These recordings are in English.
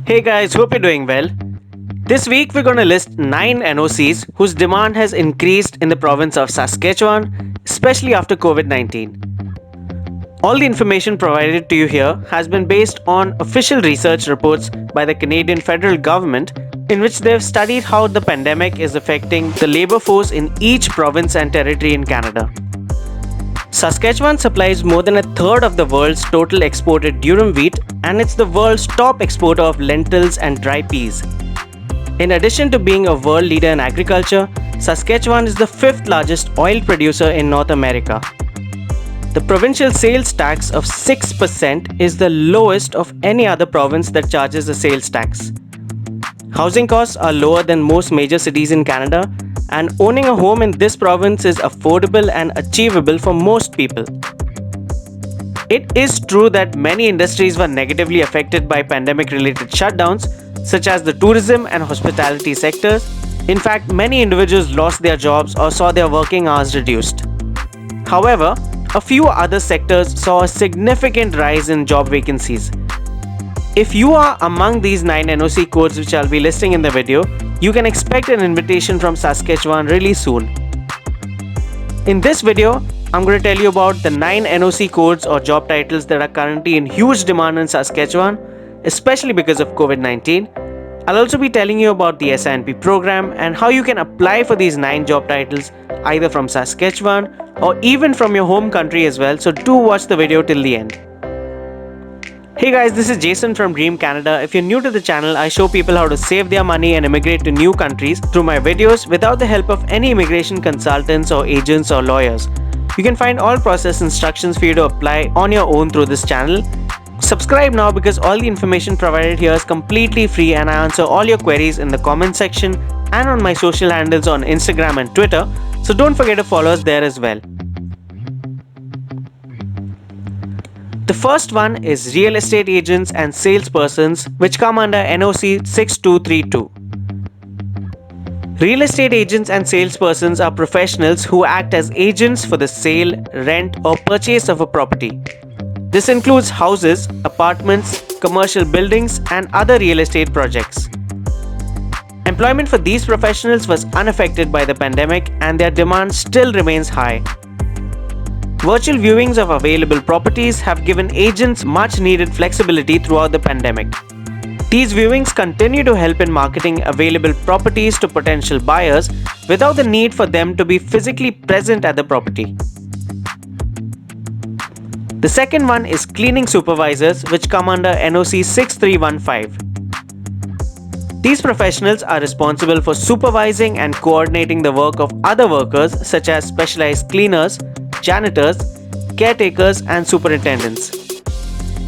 Hey guys, hope you're doing well. This week we're going to list 9 NOCs whose demand has increased in the province of Saskatchewan, especially after COVID-19. All the information provided to you here has been based on official research reports by the Canadian federal government in which they have studied how the pandemic is affecting the labor force in each province and territory in Canada. Saskatchewan supplies more than a third of the world's total exported durum wheat, and it's the world's top exporter of lentils and dry peas. In addition to being a world leader in agriculture, Saskatchewan is the 5th largest oil producer in North America. The provincial sales tax of 6% is the lowest of any other province that charges a sales tax. Housing costs are lower than most major cities in Canada, and owning a home in this province is affordable and achievable for most people. It is true that many industries were negatively affected by pandemic-related shutdowns, such as the tourism and hospitality sectors. In fact, many individuals lost their jobs or saw their working hours reduced. However, a few other sectors saw a significant rise in job vacancies. If you are among these 9 NOC codes which I'll be listing in the video, you can expect an invitation from Saskatchewan really soon. In this video, I'm going to tell you about the 9 NOC codes or job titles that are currently in huge demand in Saskatchewan, especially because of COVID-19. I'll also be telling you about the SINP program and how you can apply for these 9 job titles either from Saskatchewan or even from your home country as well, so do watch the video till the end. Hey guys, this is Jason from Dream Canada. If you're new to the channel, I show people how to save their money and immigrate to new countries through my videos without the help of any immigration consultants or agents or lawyers. You can find all process instructions for you to apply on your own through this channel. Subscribe now because all the information provided here is completely free and I answer all your queries in the comment section and on my social handles on Instagram and Twitter, so don't forget to follow us there as well. The first one is real estate agents and salespersons, which come under NOC 6232. Real estate agents and salespersons are professionals who act as agents for the sale, rent, or purchase of a property. This includes houses, apartments, commercial buildings, and other real estate projects. Employment for these professionals was unaffected by the pandemic, and their demand still remains high. Virtual viewings of available properties have given agents much needed flexibility throughout the pandemic. These viewings continue to help in marketing available properties to potential buyers without the need for them to be physically present at the property. The second one is cleaning supervisors, which come under NOC 6315. These professionals are responsible for supervising and coordinating the work of other workers such as specialized cleaners, janitors, caretakers, and superintendents.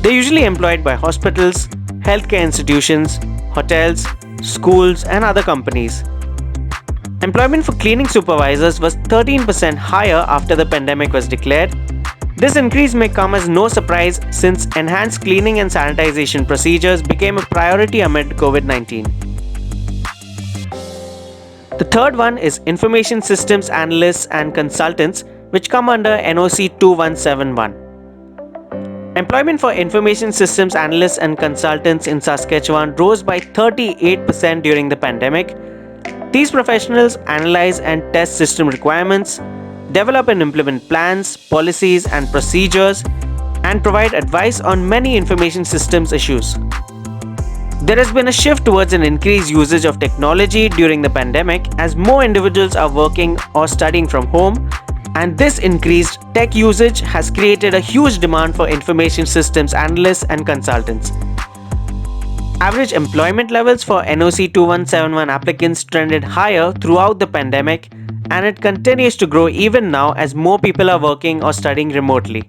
They're usually employed by hospitals, healthcare institutions, hotels, schools, and other companies. Employment for cleaning supervisors was 13% higher after the pandemic was declared. This increase may come as no surprise since enhanced cleaning and sanitization procedures became a priority amid COVID-19. The third one is information systems analysts and consultants, which come under NOC 2171. Employment for information systems analysts and consultants in Saskatchewan rose by 38% during the pandemic. These professionals analyze and test system requirements, develop and implement plans, policies, and procedures, and provide advice on many information systems issues. There has been a shift towards an increased usage of technology during the pandemic as more individuals are working or studying from home, and this increased tech usage has created a huge demand for information systems analysts and consultants. Average employment levels for NOC 2171 applicants trended higher throughout the pandemic, and it continues to grow even now as more people are working or studying remotely.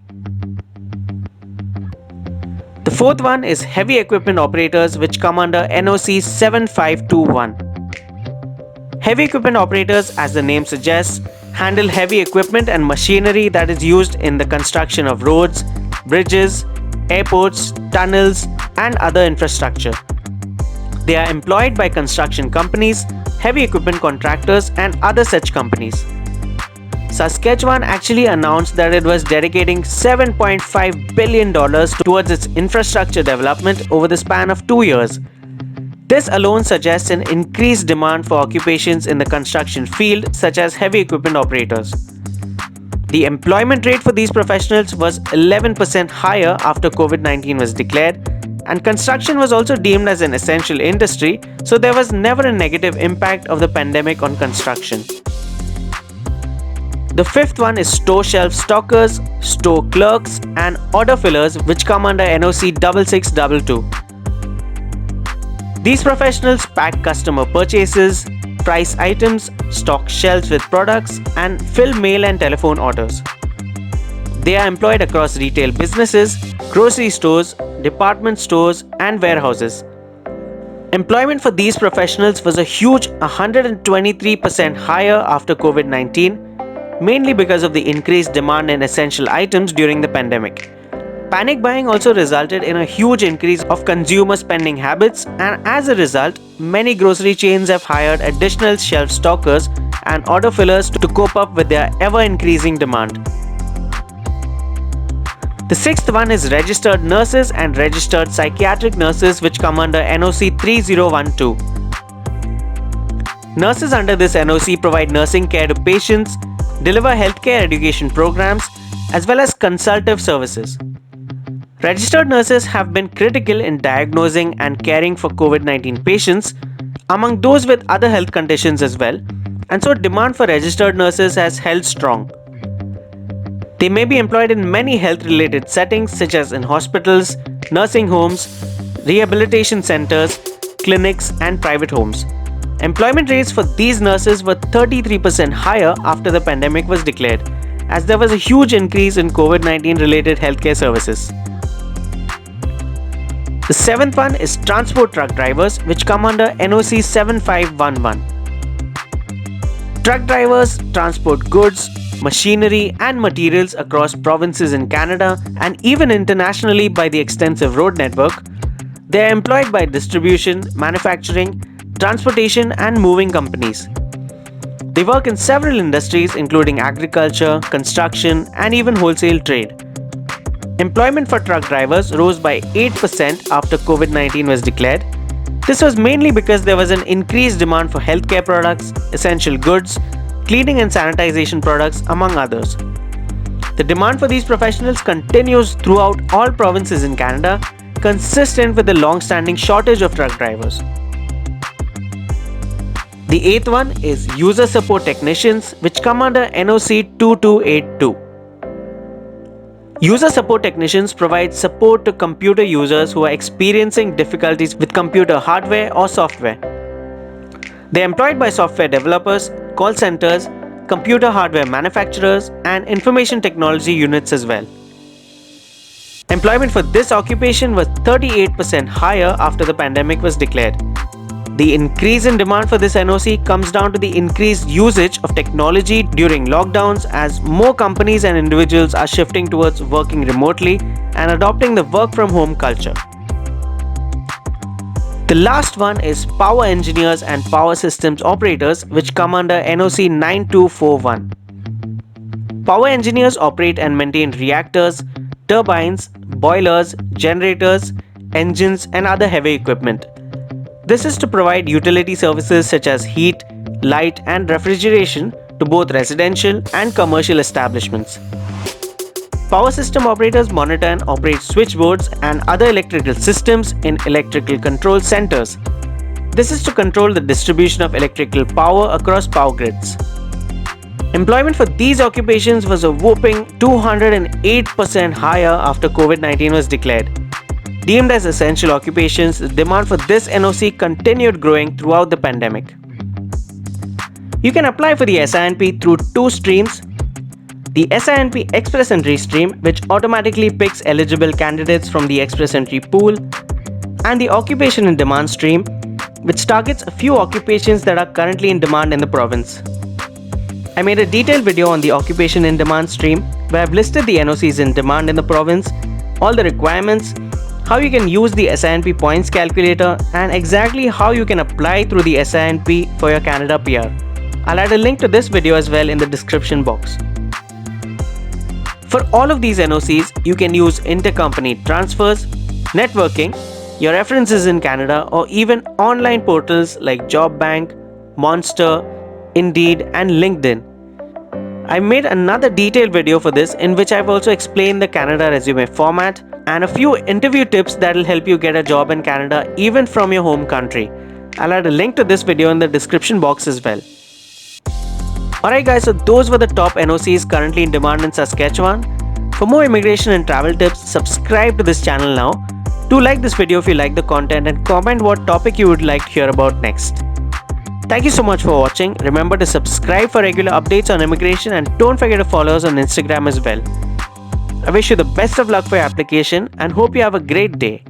The fourth one is heavy equipment operators, which come under NOC 7521. Heavy equipment operators, as the name suggests, handle heavy equipment and machinery that is used in the construction of roads, bridges, airports, tunnels, and other infrastructure. They are employed by construction companies, heavy equipment contractors, and other such companies. Saskatchewan actually announced that it was dedicating $7.5 billion towards its infrastructure development over the span of 2 years. This alone suggests an increased demand for occupations in the construction field, such as heavy equipment operators. The employment rate for these professionals was 11% higher after COVID-19 was declared, and construction was also deemed as an essential industry, so there was never a negative impact of the pandemic on construction. The fifth one is store shelf stockers, store clerks, and order fillers, which come under NOC 6622. These professionals pack customer purchases, price items, stock shelves with products, and fill mail and telephone orders. They are employed across retail businesses, grocery stores, department stores, and warehouses. Employment for these professionals was a huge 123% higher after COVID-19, mainly because of the increased demand in essential items during the pandemic. Panic buying also resulted in a huge increase of consumer spending habits, and as a result, many grocery chains have hired additional shelf stockers and order fillers to cope up with their ever-increasing demand. The sixth one is registered nurses and registered psychiatric nurses, which come under NOC 3012. Nurses under this NOC provide nursing care to patients, deliver healthcare education programs, as well as consultative services. Registered nurses have been critical in diagnosing and caring for COVID-19 patients, among those with other health conditions as well, and so demand for registered nurses has held strong. They may be employed in many health-related settings such as in hospitals, nursing homes, rehabilitation centers, clinics, and private homes. Employment rates for these nurses were 33% higher after the pandemic was declared, as there was a huge increase in COVID-19 related healthcare services. The seventh one is transport truck drivers, which come under NOC 7511. Truck drivers transport goods, machinery, and materials across provinces in Canada and even internationally by the extensive road network. They are employed by distribution, manufacturing, transportation, and moving companies. They work in several industries including agriculture, construction, and even wholesale trade. Employment for truck drivers rose by 8% after COVID-19 was declared. This was mainly because there was an increased demand for healthcare products, essential goods, cleaning and sanitization products, among others. The demand for these professionals continues throughout all provinces in Canada, consistent with the long-standing shortage of truck drivers. The eighth one is user support technicians, which come under NOC 2282. User support technicians provide support to computer users who are experiencing difficulties with computer hardware or software. They are employed by software developers, call centers, computer hardware manufacturers, and information technology units as well. Employment for this occupation was 38% higher after the pandemic was declared. The increase in demand for this NOC comes down to the increased usage of technology during lockdowns, as more companies and individuals are shifting towards working remotely and adopting the work from home culture. The last one is power engineers and power systems operators, which come under NOC 9241. Power engineers operate and maintain reactors, turbines, boilers, generators, engines, and other heavy equipment. This is to provide utility services such as heat, light, and refrigeration to both residential and commercial establishments. Power system operators monitor and operate switchboards and other electrical systems in electrical control centers. This is to control the distribution of electrical power across power grids. Employment for these occupations was a whopping 208% higher after COVID-19 was declared. Deemed as essential occupations, the demand for this NOC continued growing throughout the pandemic. You can apply for the SINP through two streams: the SINP Express Entry stream, which automatically picks eligible candidates from the Express Entry pool, and the Occupation in Demand stream, which targets a few occupations that are currently in demand in the province. I made a detailed video on the Occupation in Demand stream where I've listed the NOCs in demand in the province, all the requirements, how you can use the SINP points calculator, and exactly how you can apply through the SINP for your Canada PR. I'll add a link to this video as well in the description box. For all of these NOCs, you can use intercompany transfers, networking, your references in Canada, or even online portals like Job Bank, Monster, Indeed, and LinkedIn. I made another detailed video for this in which I've also explained the Canada resume format and a few interview tips that will help you get a job in Canada even from your home country. I'll add a link to this video in the description box as well. Alright guys, so those were the top NOCs currently in demand in Saskatchewan. For more immigration and travel tips, subscribe to this channel now. Do like this video if you like the content and comment what topic you would like to hear about next. Thank you so much for watching. Remember to subscribe for regular updates on immigration and don't forget to follow us on Instagram as well. I wish you the best of luck for your application and hope you have a great day.